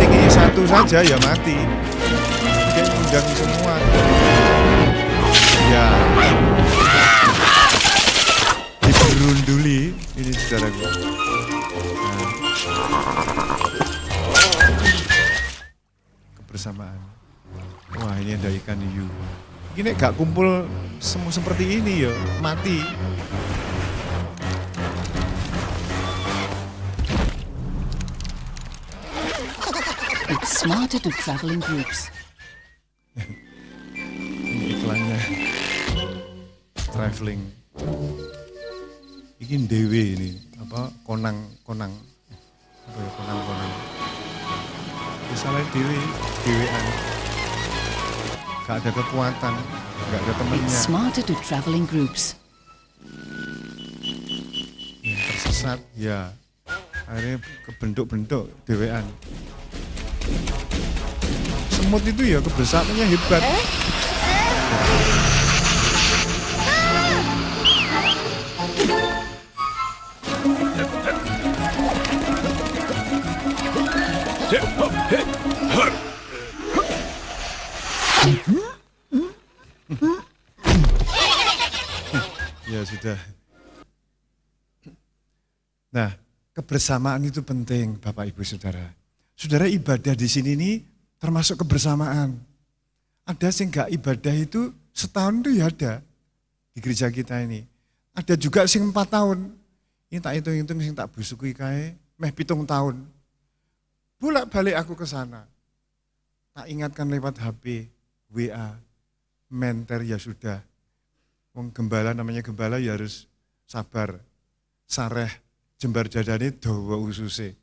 Tinggi satu saja ya mati. Dia undang semua. Ya. Diberunduli ini saudaraku. Kebersamaan. Wah, ini ada ikan hiu. Gini gak kumpul semua seperti ini ya, mati. It's smarter to travel in groups. Ini iklannya. Traveling. Ini dewe ini, apa konang. Apa ya konang. Misalnya dewean. Gak ada kekuatan, gak ada temennya. It's smarter to travel in groups. Yang tersesat, ya akhirnya kebentuk-bentuk dewean. Semut itu ya kebersamaannya hebat. Ya sudah. Nah, kebersamaan itu penting Bapak Ibu Saudara. Saudara ibadah di sini ini termasuk kebersamaan. Ada sih enggak ibadah itu setahun itu ya ada di gereja kita ini. Ada juga sing 4 tahun. Ini tak hitung-hitung sing tak busukui kae meh 7 tahun. Bolak-balik aku ke sana. Tak ingatkan lewat HP, WA, menter ya sudah. Wong gembala namanya gembala ya harus sabar. Sareh jembar jadane dawa ususe.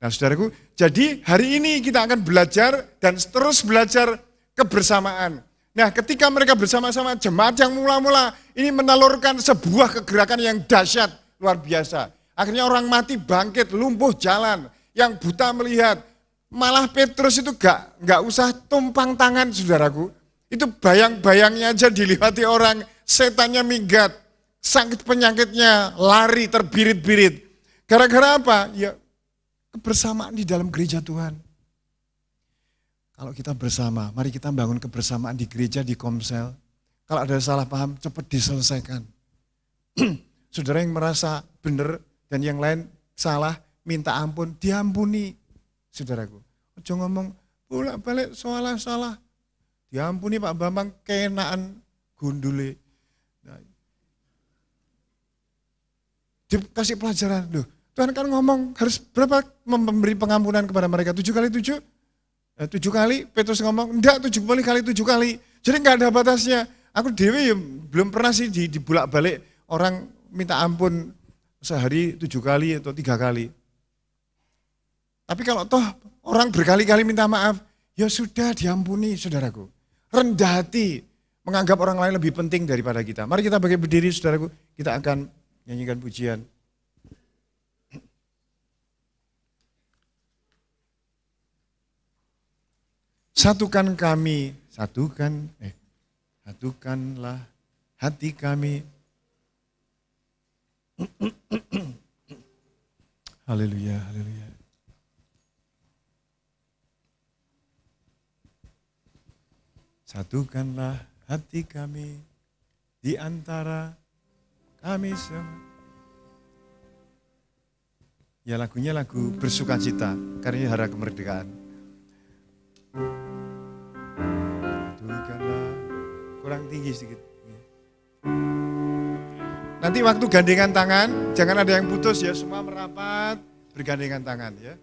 Nah saudaraku, jadi hari ini kita akan belajar dan terus belajar kebersamaan. Nah ketika mereka bersama-sama jemaat yang mula-mula ini menalurkan sebuah kegerakan yang dahsyat, luar biasa. Akhirnya orang mati bangkit, lumpuh jalan, yang buta melihat. Malah Petrus itu gak usah tumpang tangan saudaraku. Itu bayang-bayangnya aja diliwati orang, setannya minggat, sakit penyakitnya lari terbirit-birit. Gara-gara apa? Ya kebersamaan di dalam gereja Tuhan. Kalau kita bersama, mari kita bangun kebersamaan di gereja, di komsel. Kalau ada salah paham, cepat diselesaikan. Saudara yang merasa benar dan yang lain salah, minta ampun, diampuni. Saudaraku, jangan ngomong, bolak-balik salah. Diampuni Pak Bambang, kenaan gundule. Nah, dikasih pelajaran. Loh, Tuhan kan ngomong harus berapa memberi pengampunan kepada mereka? 7 kali 7? 7 kali, Petrus ngomong, enggak 7 kali 7 kali. Jadi enggak ada batasnya. Aku dewe ya belum pernah sih dibulak-balik orang minta ampun sehari 7 kali atau 3 kali. Tapi kalau toh orang berkali-kali minta maaf, ya sudah diampuni saudaraku. Rendah hati, menganggap orang lain lebih penting daripada kita. Mari kita berdiri saudaraku, kita akan nyanyikan pujian. Satukanlah hati kami. Haleluya, haleluya. Satukanlah hati kami di antara kami semua. Ya lagunya lagu bersukacita karena ini hari kemerdekaan. Satukanlah, kurang tinggi sedikit. Nanti waktu gandengan tangan, jangan ada yang putus ya, semua merapat bergandengan tangan ya.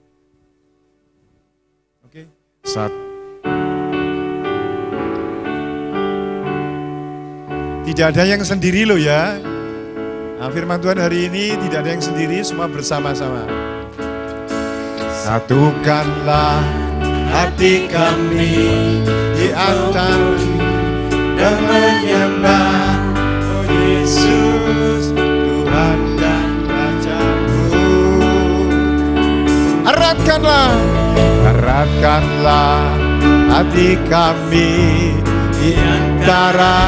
Oke, Tidak ada yang sendiri loh ya. Nah, firman Tuhan hari ini tidak ada yang sendiri, semua bersama-sama. Satukanlah hati kami di antara dan menyembah oh Yesus Tuhan dan Rajaku. Eratkanlah hati kami di antara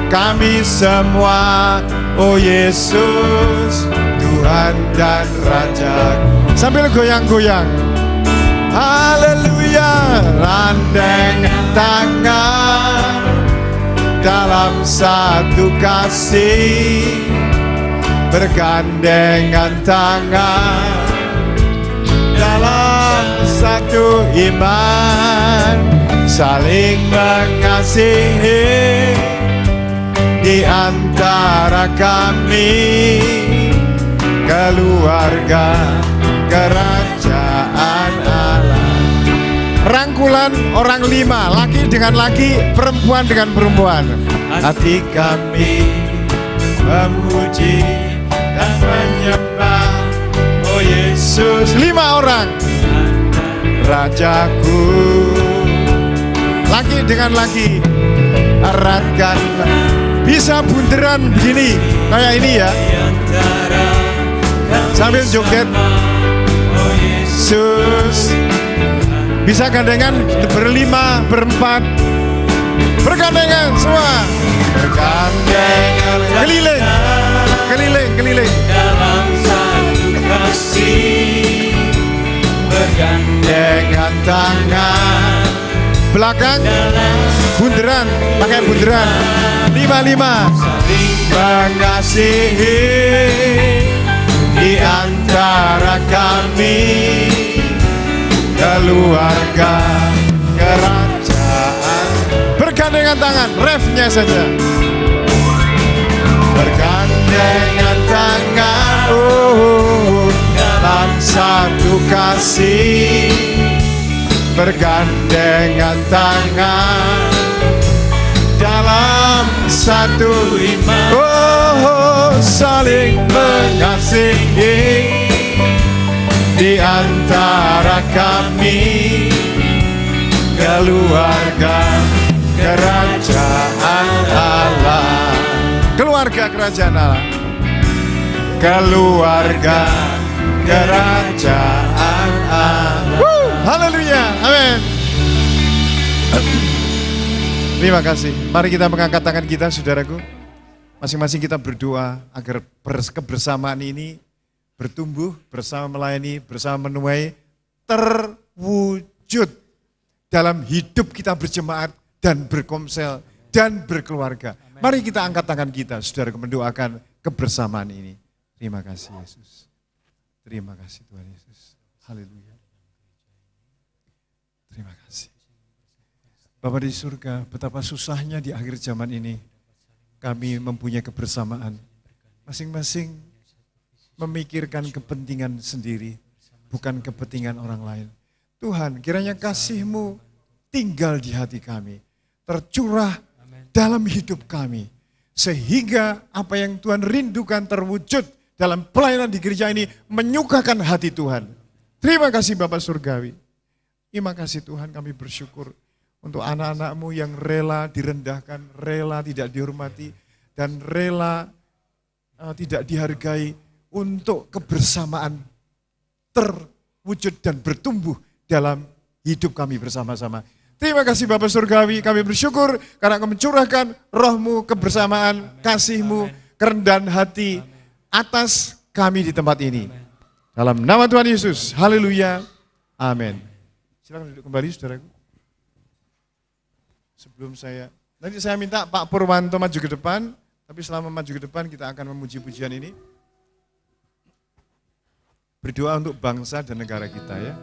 kami semua, oh Yesus, Tuhan dan Raja-Ku. Sambil goyang-goyang. Haleluya, randeng tangan dalam satu kasih, bergandengan tangan dalam satu iman, saling mengasihi di antara kami, keluarga kerajaan Allah. Rangkulan orang 5, laki dengan laki, perempuan dengan perempuan. Hati kami memuji dan menyembah oh Yesus. 5 orang. Rajaku. Laki dengan laki, eratkanlah. Bisa bunderan begini, kayak ini ya. Sambil joget. Yesus. Bisa gandengan berlima, berempat. Bergandengan semua. Bergandengan. Keliling. Keliling. Dalam satu kasih. Bergandengan tangan. Belakang bunderan, pakai bunderan. 5. Saling mengasihi di antara kami, keluarga kerajaan. Bergandengan tangan, refnya saja. Bergandengan tangan dalam satu kasih, bergandengan tangan dalam satu iman, saling mengasihi di antara kami, keluarga kerajaan Allah. Keluarga kerajaan Allah. Keluarga kerajaan Allah. Haleluya, amin. Terima kasih. Mari kita mengangkat tangan kita, saudaraku. Masing-masing kita berdoa agar kebersamaan ini bertumbuh, bersama melayani, bersama menuai, terwujud dalam hidup kita berjemaat dan berkomsel dan berkeluarga. Mari kita angkat tangan kita, saudaraku, mendoakan kebersamaan ini. Terima kasih Yesus. Terima kasih Tuhan Yesus. Haleluya. Terima kasih. Bapa di surga, betapa susahnya di akhir zaman ini kami mempunyai kebersamaan. Masing-masing memikirkan kepentingan sendiri, bukan kepentingan orang lain. Tuhan, kiranya kasih-Mu tinggal di hati kami, tercurah dalam hidup kami, sehingga apa yang Tuhan rindukan terwujud dalam pelayanan di gereja ini menyukakan hati Tuhan. Terima kasih Bapak Surgawi. Terima kasih Tuhan, kami bersyukur untuk anak-anak-Mu yang rela direndahkan, rela tidak dihormati, dan rela tidak dihargai untuk kebersamaan terwujud dan bertumbuh dalam hidup kami bersama-sama. Terima kasih Bapak Surgawi, kami bersyukur karena Engkau mencurahkan roh-Mu, kebersamaan, kasih-Mu, kerendahan hati atas kami di tempat ini. Dalam nama Tuhan Yesus, haleluya, amin. Silakan duduk kembali saudaraku. Sebelum nanti saya minta Pak Purwanto maju ke depan, tapi selama maju ke depan kita akan memuji pujian ini. Berdoa untuk bangsa dan negara kita ya.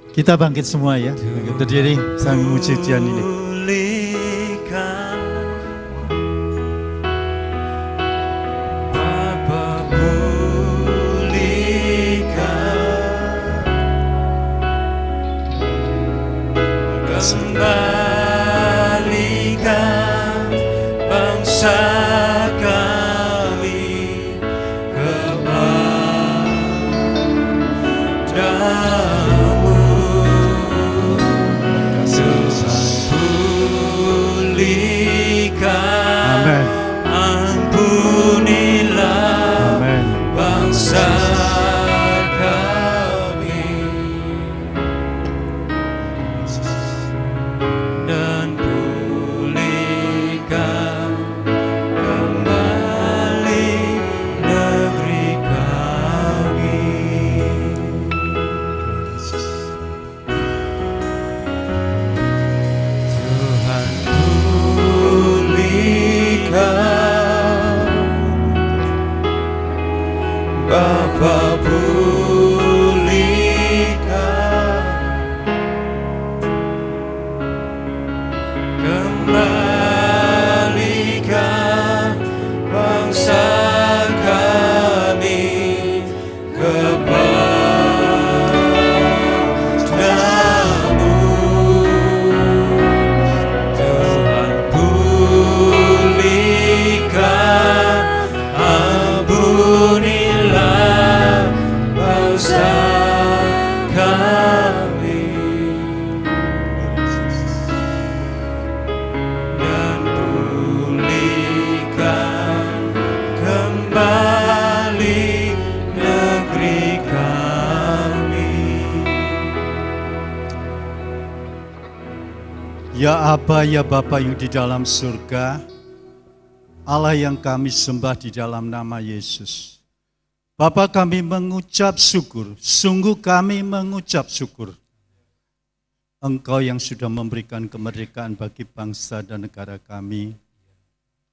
Kita bangkit semua ya, berdiri sambil memuji pujian ini. Pulihkan, Bapa pulihkan, kembalikan bangsa kami kepadamu. Amen. Ampunilah Amen. bangsa kami dan pulihkan kembali negeri kami. Tuhan Bapa pulihkan, kembalikan bangsa kami kepadamu. Tuhan pulihkan, ampunilah bangsa kami dan pulihkan kembali negeri kami. Ya Aba, ya Bapa yang di dalam surga, Allah yang kami sembah di dalam nama Yesus. Bapa, kami mengucap syukur, sungguh kami mengucap syukur. Engkau yang sudah memberikan kemerdekaan bagi bangsa dan negara kami.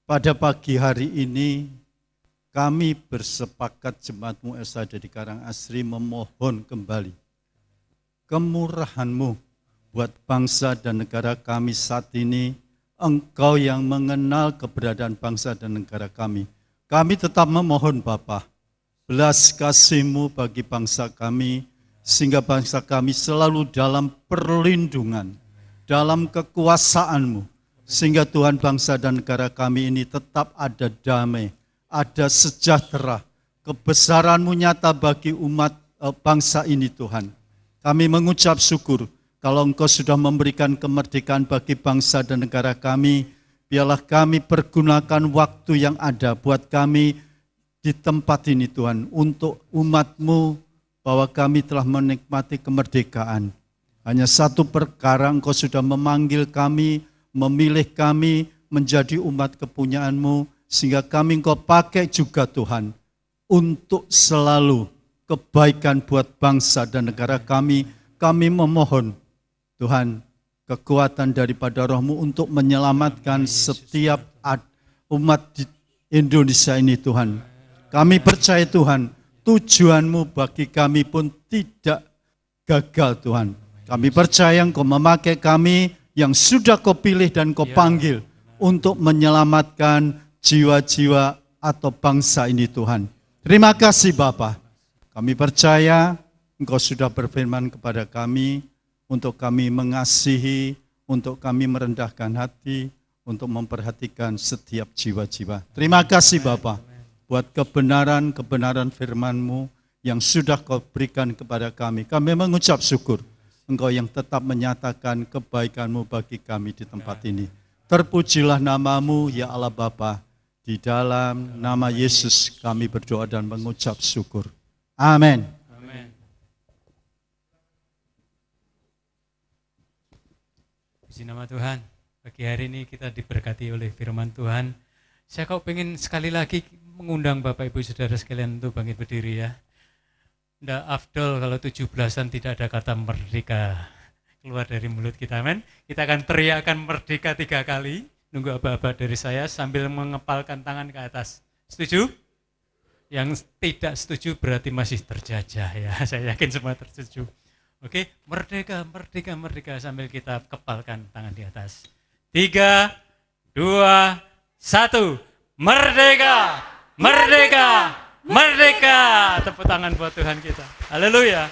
Pada pagi hari ini, kami bersepakat Jemaat Mu'esada di Karangasri memohon kembali kemurahan-Mu buat bangsa dan negara kami saat ini. Engkau yang mengenal keberadaan bangsa dan negara kami. Kami tetap memohon Bapa, belas kasih-Mu bagi bangsa kami, sehingga bangsa kami selalu dalam perlindungan, dalam kekuasaan-Mu, sehingga Tuhan bangsa dan negara kami ini tetap ada damai, ada sejahtera, kebesaran-Mu nyata bagi umat bangsa ini Tuhan. Kami mengucap syukur, kalau Engkau sudah memberikan kemerdekaan bagi bangsa dan negara kami, biarlah kami pergunakan waktu yang ada buat kami di tempat ini Tuhan, untuk umat-Mu, bahwa kami telah menikmati kemerdekaan. Hanya satu perkara, Engkau sudah memanggil kami, memilih kami menjadi umat kepunyaan-Mu, sehingga kami Engkau pakai juga Tuhan, untuk selalu kebaikan buat bangsa dan negara kami. Kami memohon, Tuhan, kekuatan daripada roh-Mu untuk menyelamatkan setiap umat di Indonesia ini Tuhan. Kami percaya Tuhan, tujuan-Mu bagi kami pun tidak gagal Tuhan. Kami percaya Engkau memakai kami yang sudah Kau pilih dan Kau panggil untuk menyelamatkan jiwa-jiwa atau bangsa ini Tuhan. Terima kasih Bapa. Kami percaya Engkau sudah berfirman kepada kami untuk kami mengasihi, untuk kami merendahkan hati, untuk memperhatikan setiap jiwa-jiwa. Terima kasih Bapa buat kebenaran-kebenaran firman-Mu yang sudah Kau berikan kepada kami. Kami mengucap syukur Engkau yang tetap menyatakan kebaikan-Mu bagi kami di tempat ini. Terpujilah nama-Mu ya Allah Bapa. Di dalam nama Yesus kami berdoa dan mengucap syukur. Amin. Amin. Puji nama Tuhan. Pagi hari ini kita diberkati oleh firman Tuhan. Saya kok pengen sekali lagi mengundang Bapak Ibu Saudara sekalian untuk bangkit berdiri ya. Nggak afdol kalau 17-an tidak ada kata merdeka keluar dari mulut kita, amin. Kita akan teriakkan merdeka 3 kali. Nunggu aba-aba dari saya sambil mengepalkan tangan ke atas. Setuju? Yang tidak setuju berarti masih terjajah ya. Saya yakin semua tersetuju. Oke, merdeka, merdeka, merdeka sambil kita kepalkan tangan di atas. 3, 2, 1. Merdeka, merdeka, merdeka. Tepuk tangan buat Tuhan kita. Haleluya.